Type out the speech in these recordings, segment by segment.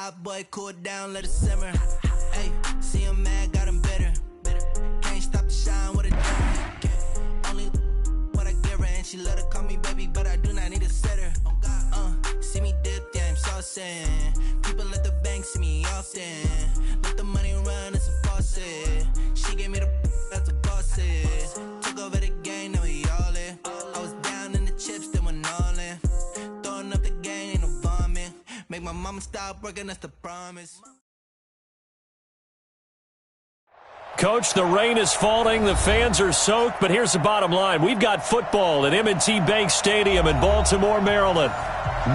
top, boy, cool down, let it simmer. Hey, see him mad, got him bitter. Can't stop the shine with a dimmer. Only what I give her, and she let her call me baby, but I do not need a sitter. See me dip, yeah, I'm saucing. People at the bank see me often. Let the money run, it's a faucet. She gave me the that's a boss it. Took over the game, now we all in. I was down in the chips, then went all in. Throwing up the game, ain't no vomit. Make my mama stop working, that's the promise. Coach, the rain is falling, the fans are soaked, but here's the bottom line. We've got football at M&T Bank Stadium in Baltimore, Maryland.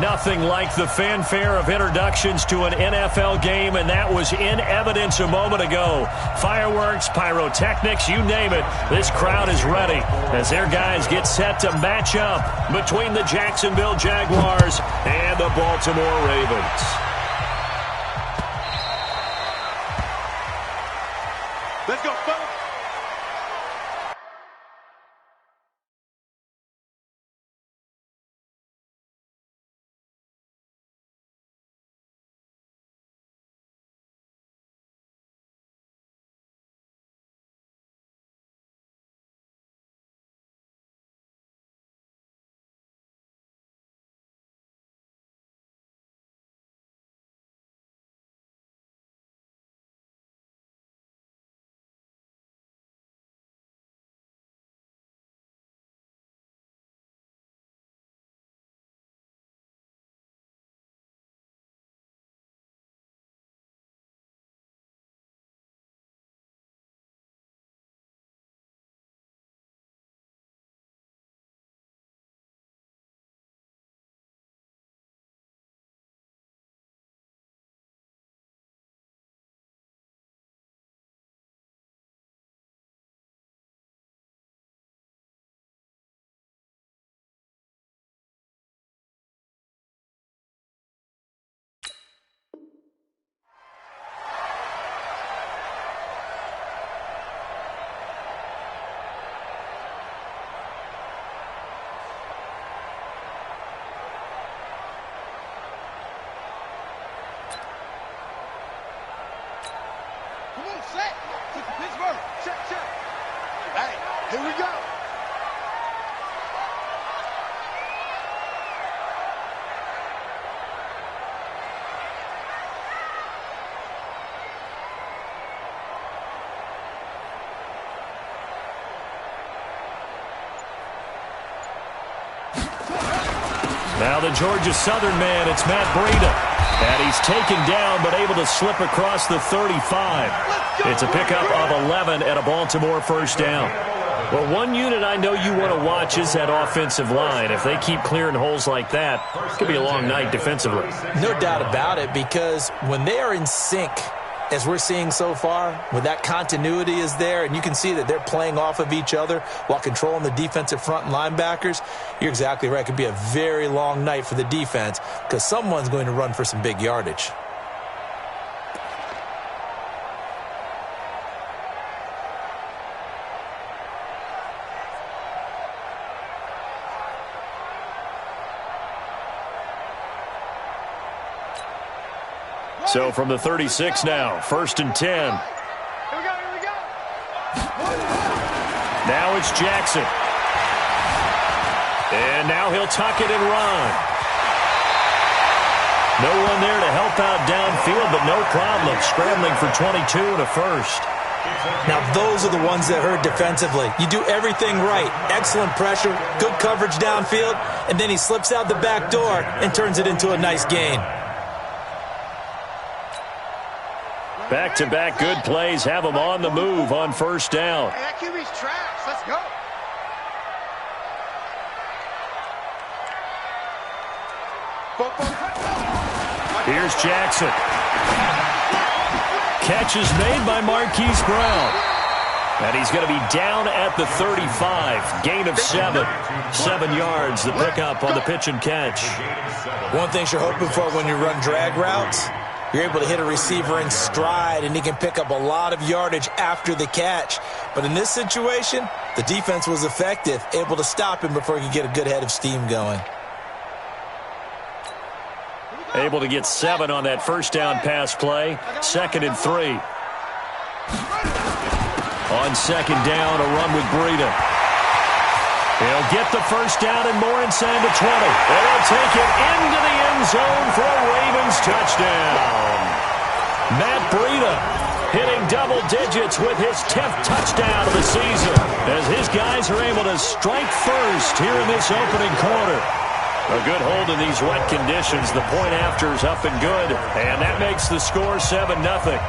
Nothing like the fanfare of introductions to an NFL game, and that was in evidence a moment ago. Fireworks, pyrotechnics, you name it. This crowd is ready as their guys get set to match up between the Jacksonville Jaguars and the Baltimore Ravens. Let's go, fellas. Set. Took the Pittsburgh. Check. Hey, here we go. Now the Georgia Southern man, it's Matt Breida. And he's taken down, but able to slip across the 35. It's a pickup of 11 and a Baltimore first down. Well, one unit I know you want to watch is that offensive line. If they keep clearing holes like that, it could be a long night defensively. No doubt about it, because when they are in sync, as we're seeing so far, when that continuity is there, and you can see that they're playing off of each other while controlling the defensive front and linebackers, you're exactly right. It could be a very long night for the defense because someone's going to run for some big yardage. So from the 36 now, 1st and 10. Here we go. Now it's Jackson. And now he'll tuck it and run. No one there to help out downfield, but no problem. Scrambling for 22 and a first. Now those are the ones that hurt defensively. You do everything right. Excellent pressure, good coverage downfield, and then he slips out the back door and turns it into a nice gain. Back-to-back good plays have him on the move on first down. Hey, that QB's trash. Let's go. Here's Jackson. Catch is made by Marquise Brown. And he's going to be down at the 35. Gain of 7. 7 yards, the pickup on the pitch and catch. One thing you're hoping for when you run drag routes, you're able to hit a receiver in stride, and he can pick up a lot of yardage after the catch. But in this situation, the defense was effective, able to stop him before he could get a good head of steam going. Able to get 7 on that first down pass play. 2nd and 3. On 2nd down, a run with Breida. He'll get the first down and more inside the 20. And he'll take it into the end zone for a Ravens touchdown. Matt Breida hitting double digits with his 10th touchdown of the season as his guys are able to strike first here in this opening quarter. A good hold in these wet conditions. The point after is up and good, and that makes the score 7-0.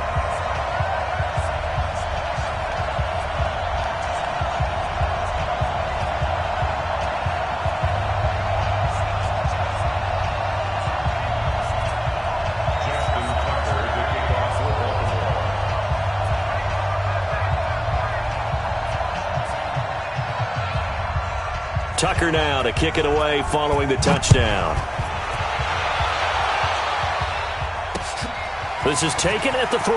Tucker now to kick it away following the touchdown. This is taken at the 3.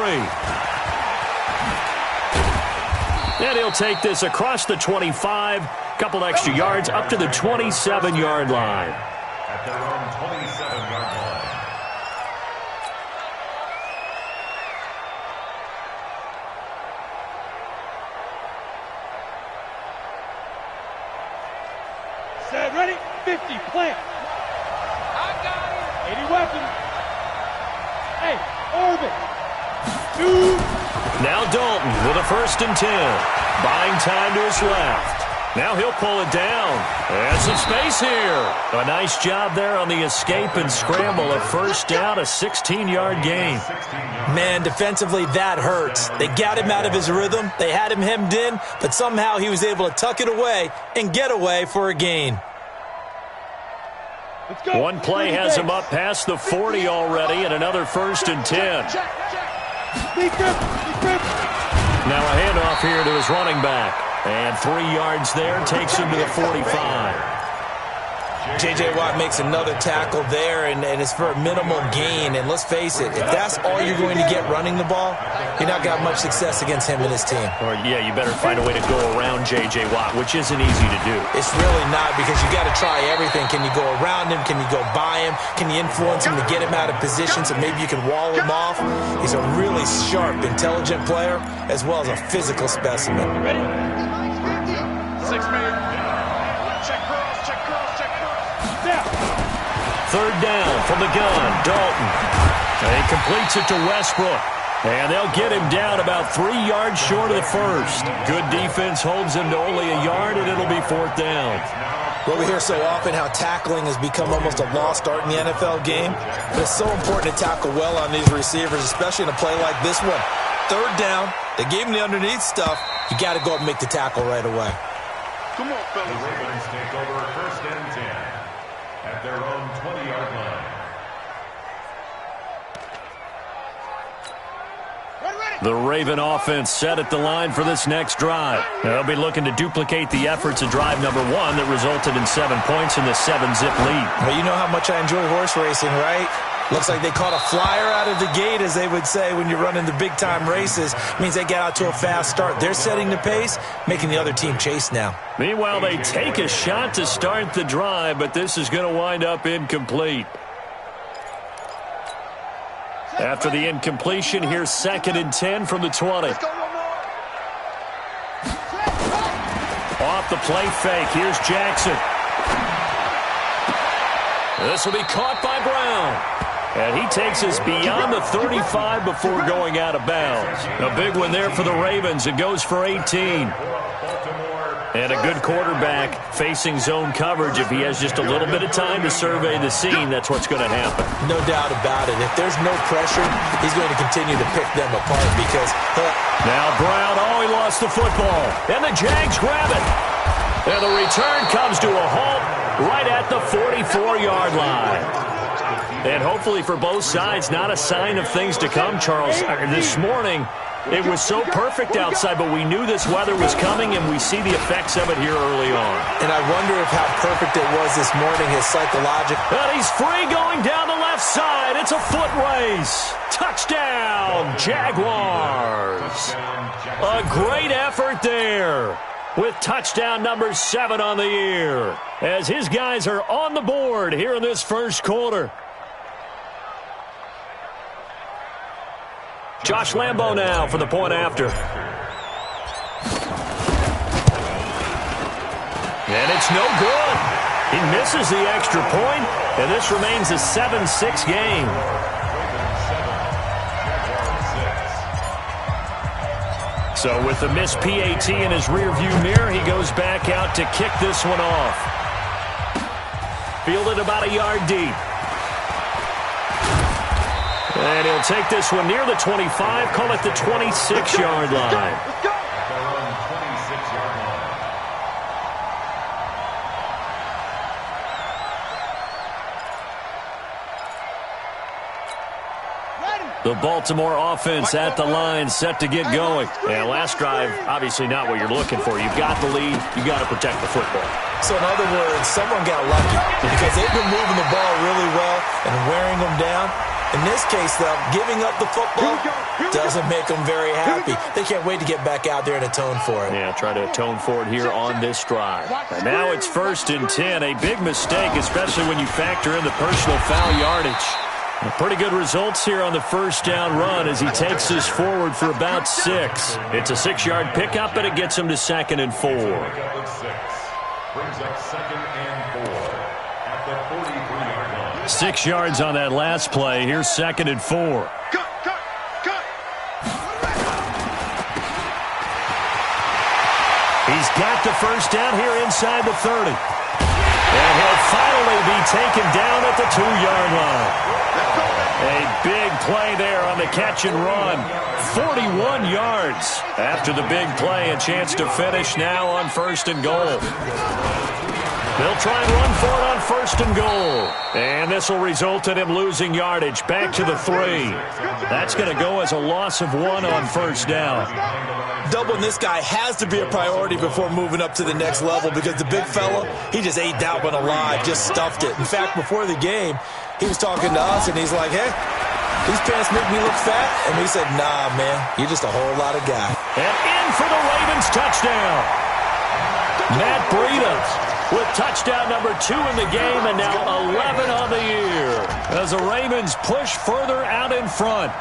And he'll take this across the 25. Couple extra yards up to the 27-yard line. At their own 27-yard line. Set, ready, 50, plant. I got it. 80 weapons. Hey, orbit. 2. Now Dalton with a 1st and 10. Buying time to his left. Now he'll pull it down. And some space here. A nice job there on the escape and scramble. A first down, a 16-yard gain. Man, defensively, that hurts. They got him out of his rhythm. They had him hemmed in, but somehow he was able to tuck it away and get away for a gain. Let's go. One play has him up past the 40 already, and another 1st and 10. Now a handoff here to his running back. And 3 yards there, takes him to the 45. J.J. Watt makes another tackle there, and it's for a minimal gain. And let's face it, if that's all you're going to get running the ball, you're not going to have much success against him and his team. Or, yeah, you better find a way to go around J.J. Watt, which isn't easy to do. It's really not, because you got to try everything. Can you go around him? Can you go by him? Can you influence him to get him out of position so maybe you can wall him off? He's a really sharp, intelligent player, as well as a physical specimen. Ready? 6-man. Check cross, check cross, check cross. Now. 3rd down from the gun, Dalton. And he completes it to Westbrook. And they'll get him down about 3 yards short of the 1st. Good defense holds him to only a yard, and it'll be 4th down. Well, we hear so often how tackling has become almost a lost art in the NFL game. But it's so important to tackle well on these receivers, especially in a play like this one. 3rd down, they gave him the underneath stuff. You got to go up and make the tackle right away. Come on, fellas. The Ravens take over 1st and 10 at their own 20-yard line. The Raven offense set at the line for this next drive. They'll be looking to duplicate the efforts of drive number 1 that resulted in 7 points in the 7-zip lead. Well, you know how much I enjoy horse racing, right? Looks like they caught a flyer out of the gate, as they would say when you're running the big-time races. Means they get out to a fast start. They're setting the pace, making the other team chase now. Meanwhile, they take a shot to start the drive, but this is going to wind up incomplete. After the incompletion, here's 2nd and 10 from the 20. Off the play fake, here's Jackson. This will be caught by Brown. And he takes us beyond the 35 before going out of bounds. A big one there for the Ravens. It goes for 18. And a good quarterback facing zone coverage. If he has just a little bit of time to survey the scene, that's what's going to happen. No doubt about it. If there's no pressure, he's going to continue to pick them apart because... Now Brown, he lost the football. And the Jags grab it. And the return comes to a halt right at the 44-yard line. And hopefully for both sides, not a sign of things to come, Charles. This morning, it was so perfect outside, but we knew this weather was coming, and we see the effects of it here early on. And I wonder if how perfect it was this morning, his psychological... And he's free going down the left side. It's a foot race. Touchdown, Jaguars. A great effort there with touchdown number 7 on the year as his guys are on the board here in this first quarter. Josh Lambo now for the point after. And it's no good. He misses the extra point, and this remains a 7-6 game. So with the missed PAT in his rearview mirror, he goes back out to kick this one off. Fielded about a yard deep. And he'll take this one near the 25, call it the 26-yard line. Let's go. Their own 26-yard line. The Baltimore offense at the line, set to get going. And last drive, obviously not what you're looking for. You've got the lead. You've got to protect the football. So in other words, someone got lucky because they've been moving the ball really well and wearing them down. In this case, though, giving up the football doesn't make them very happy. They can't wait to get back out there and atone for it. Yeah, try to atone for it here on this drive. And now it's 1st and 10. A big mistake, especially when you factor in the personal foul yardage. Pretty good results here on the first down run as he takes this forward for about 6. It's a 6-yard pickup, and it gets him to 2nd and 4. Brings up 2nd and 4 at the 43-yard line. 6 yards on that last play. Here's 2nd and 4. Cut. He's got the first down here inside the 30. And he'll finally be taken down at the 2-yard line. A big play there on the catch and run. 41 yards after the big play. A chance to finish now on 1st and goal. They'll try and run for it on 1st and goal. And this will result in him losing yardage back to the 3. That's going to go as a loss of 1 on 1st down. Doubling this guy has to be a priority before moving up to the next level because the big fella, he just ate that one alive, just stuffed it. In fact, before the game, he was talking to us, and he's like, hey, these pants make me look fat. And we said, nah, man, you're just a whole lot of guy. And in for the Ravens touchdown. Matt Breida with touchdown number 2 in the game, and now 11 on the year as the Ravens push further out in front.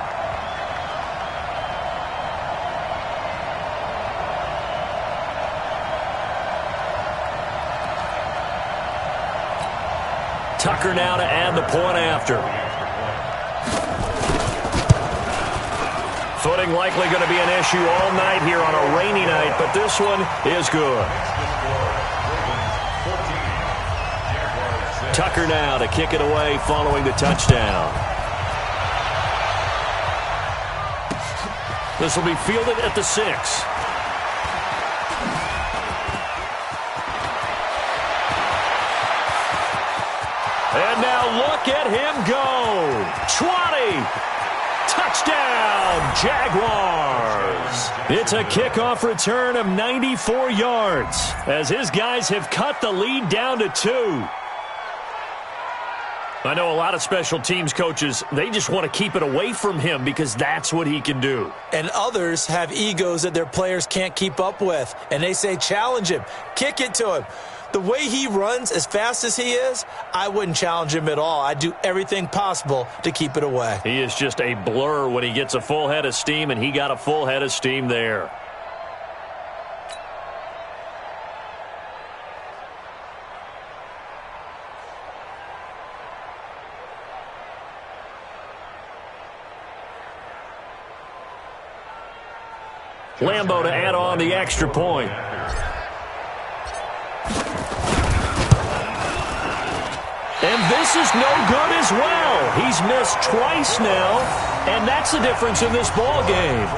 Tucker now to add the point after. Footing likely going to be an issue all night here on a rainy night, but this one is good. Tucker now to kick it away following the touchdown. This will be fielded at the 6. And now look at him go. 20. Touchdown, Jaguars. It's a kickoff return of 94 yards as his guys have cut the lead down to 2. I know a lot of special teams coaches, they just want to keep it away from him because that's what he can do. And others have egos that their players can't keep up with. And they say, challenge him, kick it to him. The way he runs as fast as he is, I wouldn't challenge him at all. I'd do everything possible to keep it away. He is just a blur when he gets a full head of steam, and he got a full head of steam there. Lambo to add on the extra point. And this is no good as well. He's missed twice now, and that's the difference in this ball game.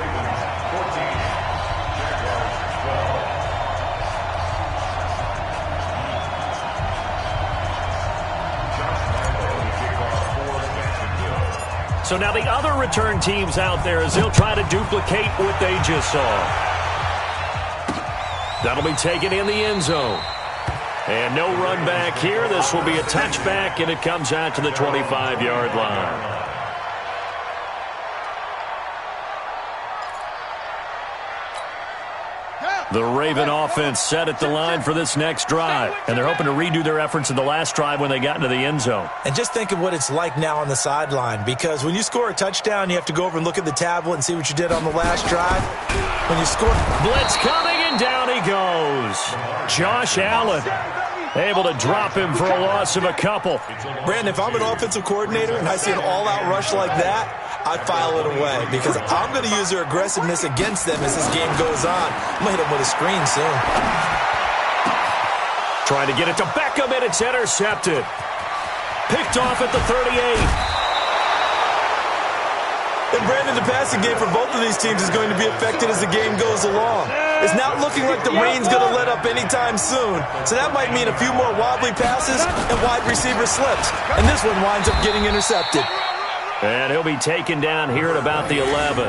So now the other return teams out there as they'll try to duplicate what they just saw. That'll be taken in the end zone. And no run back here. This will be a touchback, and it comes out to the 25-yard line. Yeah. The Raven offense set at the line for this next drive, and they're hoping to redo their efforts in the last drive when they got into the end zone. And just think of what it's like now on the sideline, because when you score a touchdown, you have to go over and look at the tablet and see what you did on the last drive. When you score... Blitz coming, and down he goes. Josh Allen able to drop him for a loss of a couple. Brandon, if I'm an offensive coordinator and I see an all-out rush like that, I file it away because I'm going to use their aggressiveness against them as this game goes on. I'm going to hit them with a screen soon. Trying to get it to Beckham, and it's intercepted. Picked off at the 38. And Brandon, the passing game for both of these teams is going to be affected as the game goes along. It's not looking like the rain's going to let up anytime soon. So that might mean a few more wobbly passes and wide receiver slips. And this one winds up getting intercepted. And he'll be taken down here at about the 11.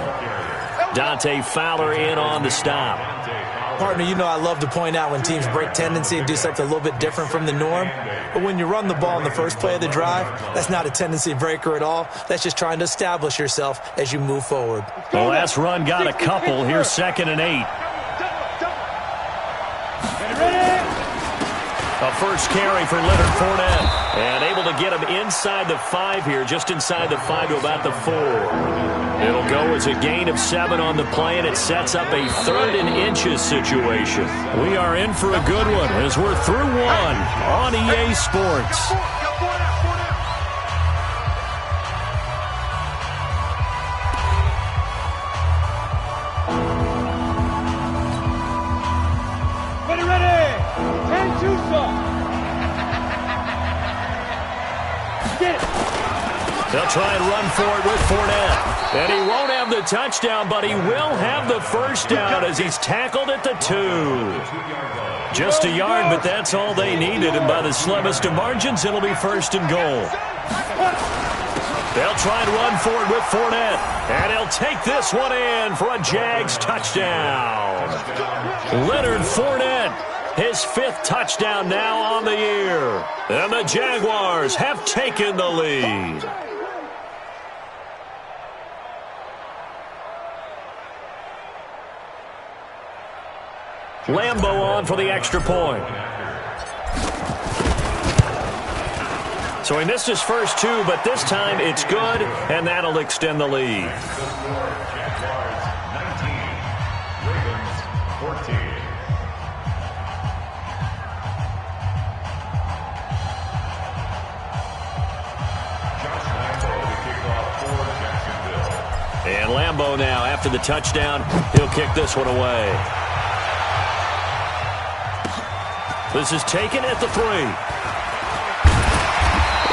Dante Fowler in on the stop. Partner, you know I love to point out when teams break tendency and do something a little bit different from the norm. But when you run the ball in the first play of the drive, that's not a tendency breaker at all. That's just trying to establish yourself as you move forward. The last run got a couple. Here's 2nd and 8. A first carry for Leonard Fournette. And able to get him inside the 5 here, just inside the 5 to about the 4. It'll go as a gain of 7 on the play, and it sets up a 3rd and inches situation. We are in for a good one as we're through 1 on EA Sports. They'll try and run for it with Fournette. And he won't have the touchdown, but he will have the first down as he's tackled at the 2. Just a yard, but that's all they needed. And by the slimmest of margins, it'll be 1st and goal. They'll try and run for it with Fournette. And he'll take this one in for a Jags touchdown. Leonard Fournette, his 5th touchdown now on the year. And the Jaguars have taken the lead. Lambo on for the extra point. So he missed his first 2, but this time it's good, and that'll extend the lead. Jaguars 19, Ravens 14. Josh Lambo to kick off for Jacksonville. And Lambo now, after the touchdown, he'll kick this one away. This is taken at the 3.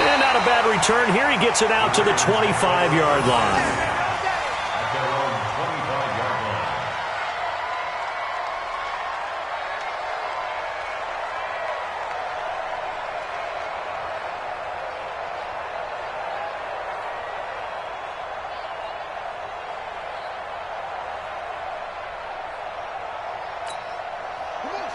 And not a bad return. Here he gets it out to the 25-yard line. At their own 25-yard line.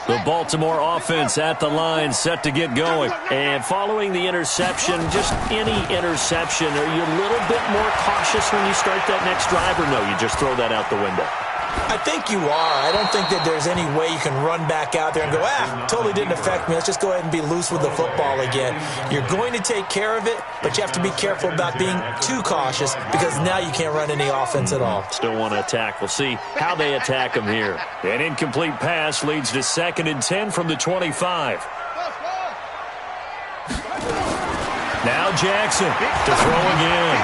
The Baltimore offense at the line, set to get going. And following the interception, just any interception, are you a little bit more cautious when you start that next drive, or no, you just throw that out the window? I think you are. I don't think that there's any way you can run back out there and go, totally didn't affect me. Let's just go ahead and be loose with the football again. You're going to take care of it, but you have to be careful about being too cautious because now you can't run any offense at all. Still want to attack. We'll see how they attack him here. An incomplete pass leads to 2nd and 10 from the 25. Now Jackson to throw again.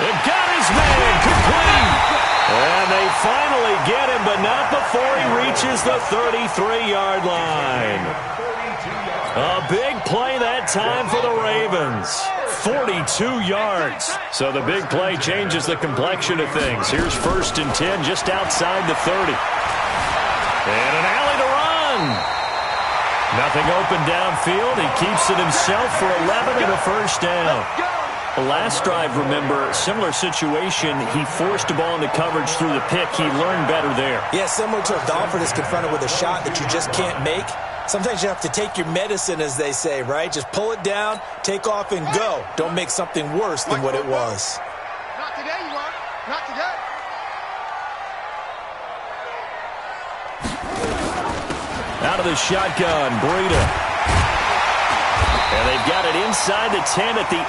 They've got his man complete. And they finally get him, but not before he reaches the 33-yard line. A big play that time for the Ravens. 42 yards. So the big play changes the complexion of things. Here's 1st and 10 just outside the 30. And an alley to run. Nothing open downfield. He keeps it himself for 11 and a first down. Last drive, remember, similar situation. He forced the ball into coverage through the pick. He learned better there. Yeah, similar to a golfer that's confronted with a shot that you just can't make. Sometimes you have to take your medicine, as they say, right? Just pull it down, take off, and go. Don't make something worse than what it was. Not today, you are. Not today. Out of the shotgun, Breida. And they've got it inside the 10 at the 8.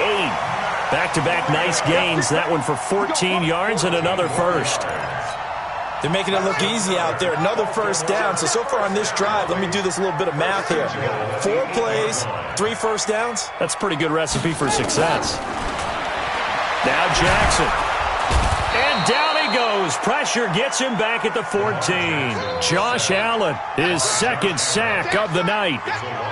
Back-to-back nice gains. That one for 14 yards and another first. They're making it look easy out there. Another first down. So far on this drive, let me do this little bit of math here. 4 plays, 3 first downs. That's a pretty good recipe for success. Now Jackson. And down he goes. Pressure gets him back at the 14. Josh Allen, his second sack of the night.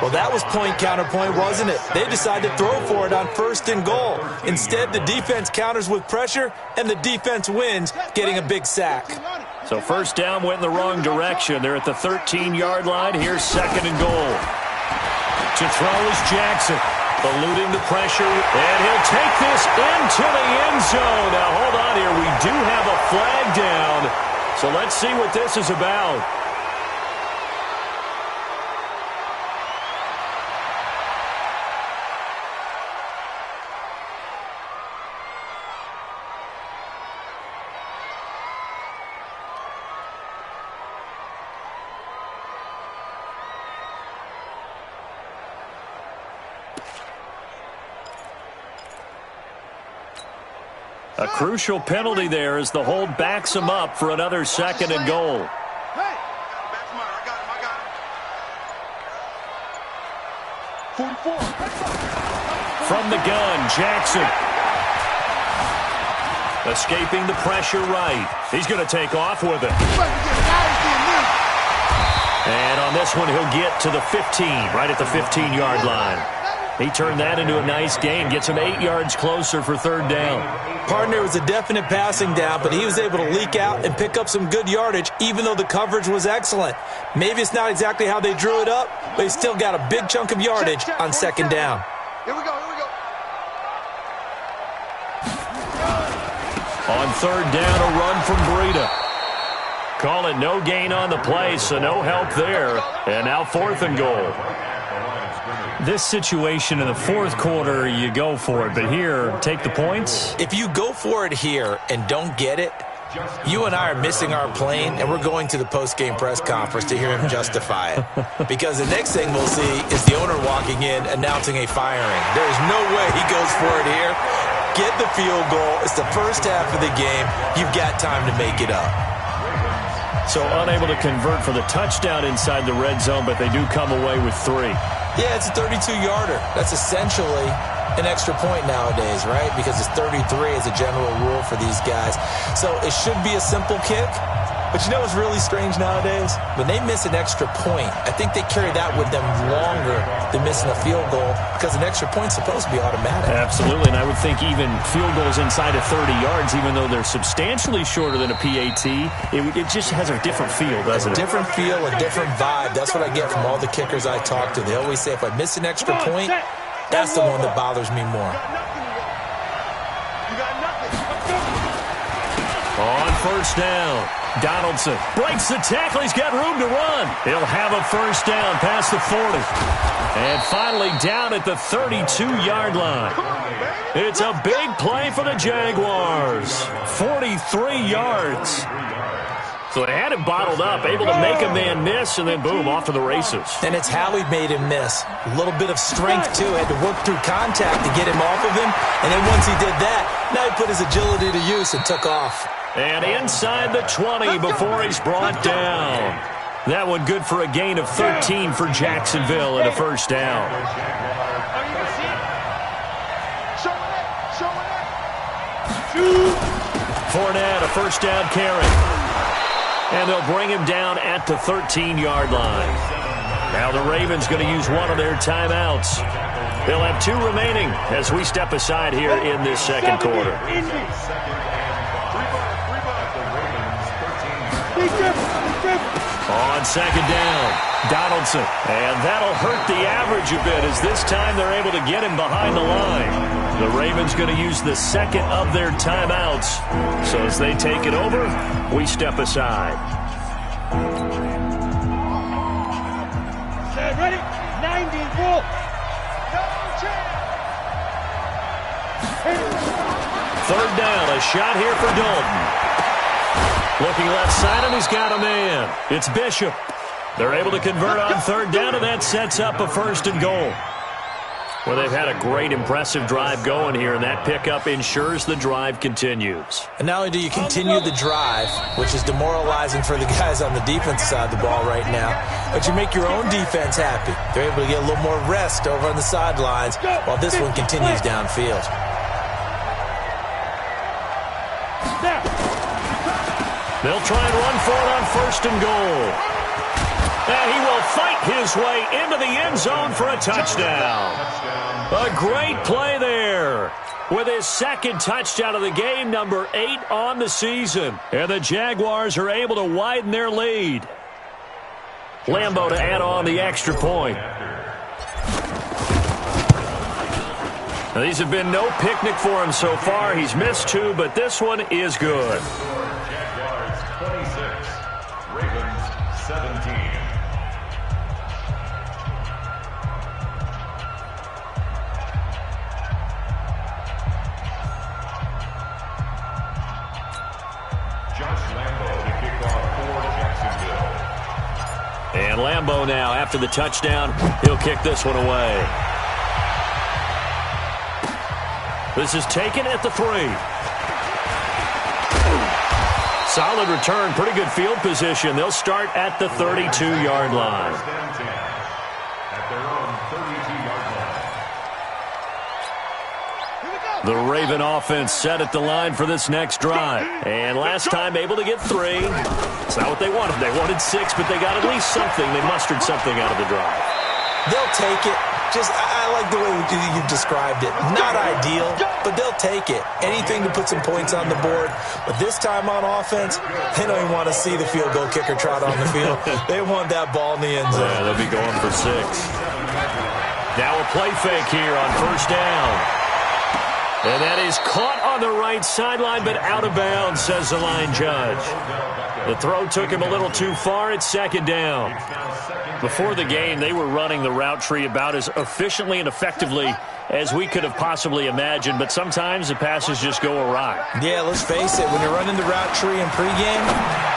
Well, that was point counterpoint, wasn't it? They decided to throw for it on 1st and goal. Instead, the defense counters with pressure, and the defense wins, getting a big sack. So first down went in the wrong direction. They're at the 13-yard line. Here's 2nd and goal. To throw is Jackson, eluding the pressure, and he'll take this into the end zone. Now, hold on here. We do have a flag down, so let's see what this is about. A crucial penalty there as the hold backs him up for another 2nd and goal. Hey! I got him. 44. From the gun, Jackson. Escaping the pressure right. He's going to take off with it. And on this one, he'll get to the 15, right at the 15-yard line. He turned that into a nice gain, gets him 8 yards closer for 3rd down. Partner was a definite passing down, but he was able to leak out and pick up some good yardage, even though the coverage was excellent. Maybe it's not exactly how they drew it up, but he still got a big chunk of yardage on 2nd down. Here we go. On 3rd down, a run from Breida. Call it no gain on the play, so no help there. And now 4th and goal. This situation in the 4th quarter, you go for it. But here, take the points. If you go for it here and don't get it, you and I are missing our plane, and we're going to the post-game press conference to hear him justify it. Because the next thing we'll see is the owner walking in announcing a firing. There's no way he goes for it here. Get the field goal. It's the first half of the game. You've got time to make it up. So unable to convert for the touchdown inside the red zone, but they do come away with 3. Yeah, it's a 32-yarder. That's essentially an extra point nowadays, right? Because it's 33 as a general rule for these guys. So it should be a simple kick. But you know what's really strange nowadays? When they miss an extra point, I think they carry that with them longer than missing a field goal because an extra point's supposed to be automatic. Absolutely, and I would think even field goals inside of 30 yards, even though they're substantially shorter than a PAT, it just has a different feel, doesn't it? A different feel, a different vibe. That's what I get from all the kickers I talk to. They always say if I miss an extra point, that's the one that bothers me more. You got nothing. On 1st down, Donaldson breaks the tackle. He's got room to run. He'll have a 1st down past the 40. And finally down at the 32-yard line. It's a big play for the Jaguars. 43 yards. So they had him bottled up, able to make a man miss, and then boom, off to the races. And it's how he made him miss. A little bit of strength, too. Had to work through contact to get him off of him. And then once he did that, now he put his agility to use and took off. And inside the 20 before he's brought down. That one good for a gain of 13 for Jacksonville and a 1st down. Fournette, a 1st down carry. And they'll bring him down at the 13-yard line. Now the Ravens going to use one of their timeouts. They'll have 2 remaining as we step aside here in this 2nd quarter. On 2nd down, Donaldson. And that'll hurt the average a bit as this time they're able to get him behind the line. The Ravens going to use the 2nd of their timeouts. So as they take it over, we step aside. Ready? 90 full. Third down, a shot here for Dalton. Looking left side, and he's got a man. It's Bishop. They're able to convert on third down, and that sets up a 1st and goal. Well, they've had a great, impressive drive going here, and that pickup ensures the drive continues. And not only do you continue the drive, which is demoralizing for the guys on the defensive side of the ball right now, but you make your own defense happy. They're able to get a little more rest over on the sidelines while this one continues downfield. They'll try and run for it on 1st and goal. And he will fight his way into the end zone for a touchdown. A great play there. With his 2nd touchdown of the game, number 8 on the season. And the Jaguars are able to widen their lead. Lambeau to add on the extra point. Now, these have been no picnic for him so far. He's missed 2, but this one is good. Jaguars 26, Ravens 17. And Lambeau now, after the touchdown, he'll kick this one away. This is taken at the 3. Solid return, pretty good field position. They'll start at the 32-yard line. At their own 32-yard line. The Raven offense set at the line for this next drive. And last time able to get 3. It's not what they wanted. They wanted 6, but they got at least something. They mustered something out of the drive. They'll take it. I like the way you described it. Not ideal, but they'll take it. Anything to put some points on the board. But this time on offense, they don't even want to see the field goal kicker trot on the field. They want that ball in the end zone. Yeah, they'll be going for 6. Now a play fake here on 1st down. And that is caught on the right sideline, but out of bounds, says the line judge. The throw took him a little too far. It's 2nd down. Before the game, they were running the route tree about as efficiently and effectively as we could have possibly imagined, but sometimes the passes just go awry. Yeah, let's face it. When you're running the route tree in pregame,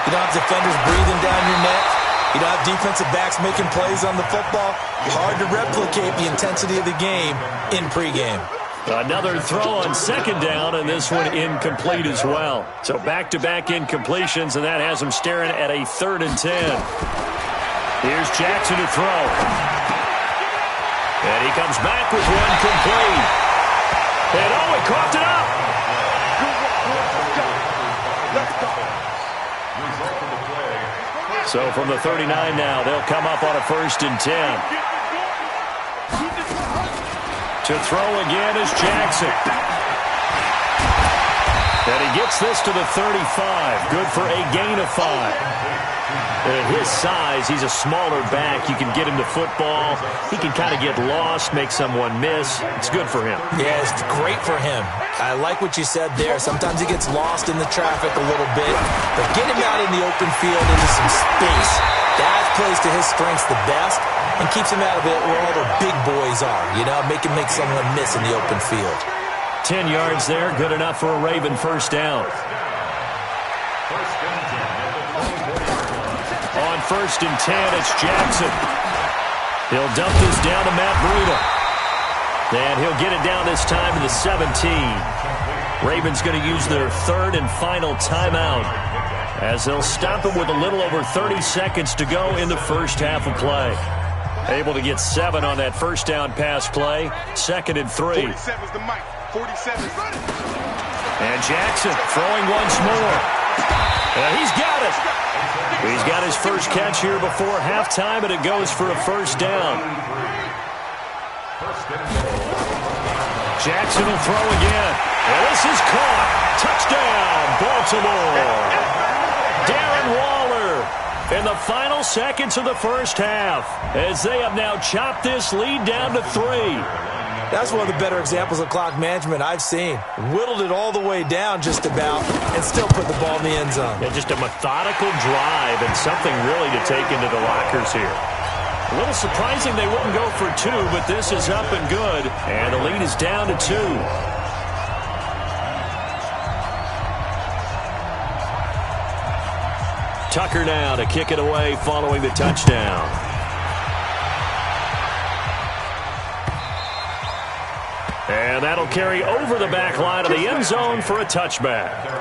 you don't have defenders breathing down your neck. You don't have defensive backs making plays on the football. Hard to replicate the intensity of the game in pregame. Another throw on 2nd down, and this one incomplete as well. So back-to-back incompletions, and that has them staring at a 3rd and 10. Here's Jackson to throw. And he comes back with one complete. And he coughed it up. So from the 39 now, they'll come up on a 1st and 10. To throw again is Jackson. And he gets this to the 35. Good for a gain of 5. At his size, he's a smaller back. You can get him to football. He can kind of get lost, make someone miss. It's good for him. Yeah, it's great for him. I like what you said there. Sometimes he gets lost in the traffic a little bit. But get him out in the open field into some space. That plays to his strengths the best and keeps him out of it where all the big boys are. You know, make him make someone miss in the open field. 10 yards there, good enough for a Raven 1st down. On 1st and 10, it's Jackson. He'll dump this down to Matt Breida. And he'll get it down this time to the 17. Ravens going to use their 3rd and final timeout as they'll stop him with a little over 30 seconds to go in the 1st half of play. Able to get 7 on that 1st down pass play. 2nd and 3. 47's the mic. 47's running. And Jackson throwing once more. And he's got it. He's got his first catch here before halftime, and it goes for a 1st down. Jackson will throw again. And this is caught. Touchdown, Baltimore. Darren Waller in the final seconds of the 1st half as they have now chopped this lead down to 3. That's one of the better examples of clock management I've seen. Whittled it all the way down just about and still put the ball in the end zone. Yeah, just a methodical drive and something really to take into the lockers here. A little surprising they wouldn't go for 2, but this is up and good, and the lead is down to 2. Tucker now to kick it away following the touchdown. And that'll carry over the back line of the end zone for a touchback.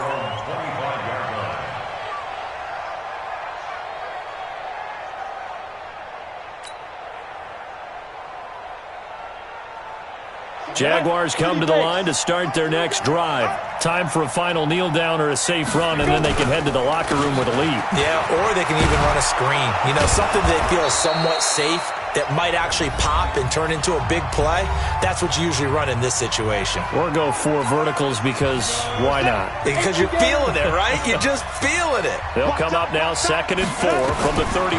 Jaguars come to the line to start their next drive. Time for a final kneel down or a safe run, and then they can head to the locker room with a lead. Yeah, or they can even run a screen. You know, something they feel is somewhat safe that might actually pop and turn into a big play. That's what you usually run in this situation. Or go 4 verticals because why not? Because you're feeling it, right? You're just feeling it. They'll come up now 2nd and 4 from the 31.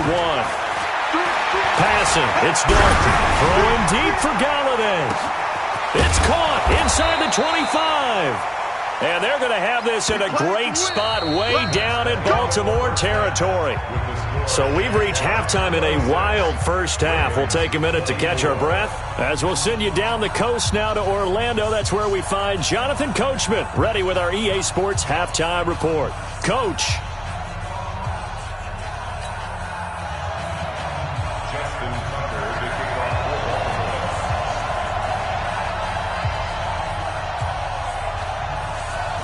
Passing, it's Dalton. Throwing deep for Galladay. It's caught inside the 25. And they're going to have this in a great spot way down in Baltimore territory. So we've reached halftime in a wild first half. We'll take a minute to catch our breath as we'll send you down the coast now to Orlando. That's where we find Jonathan Coachman ready with our EA Sports halftime report. Coach.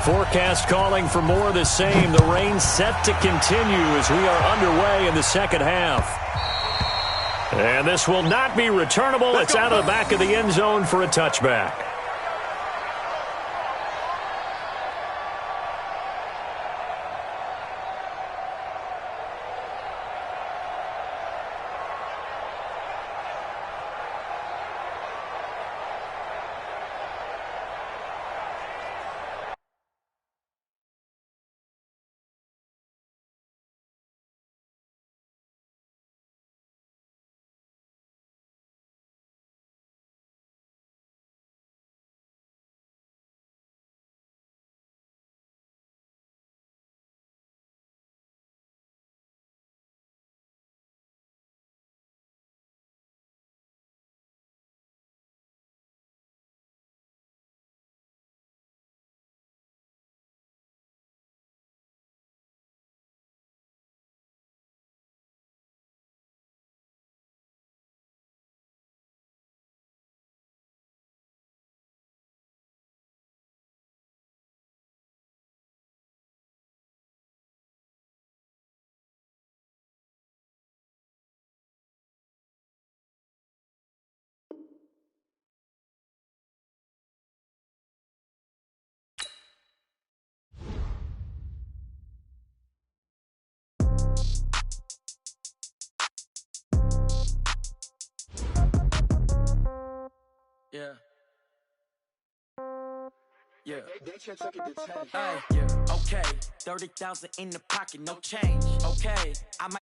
Forecast calling for more of the same. The rain set to continue as we are underway in the second half. And this will not be returnable. It's out of the back of the end zone for a touchback. Yeah. Yeah. Hey, yeah. Okay. 30,000 in the pocket, no change. Okay. I might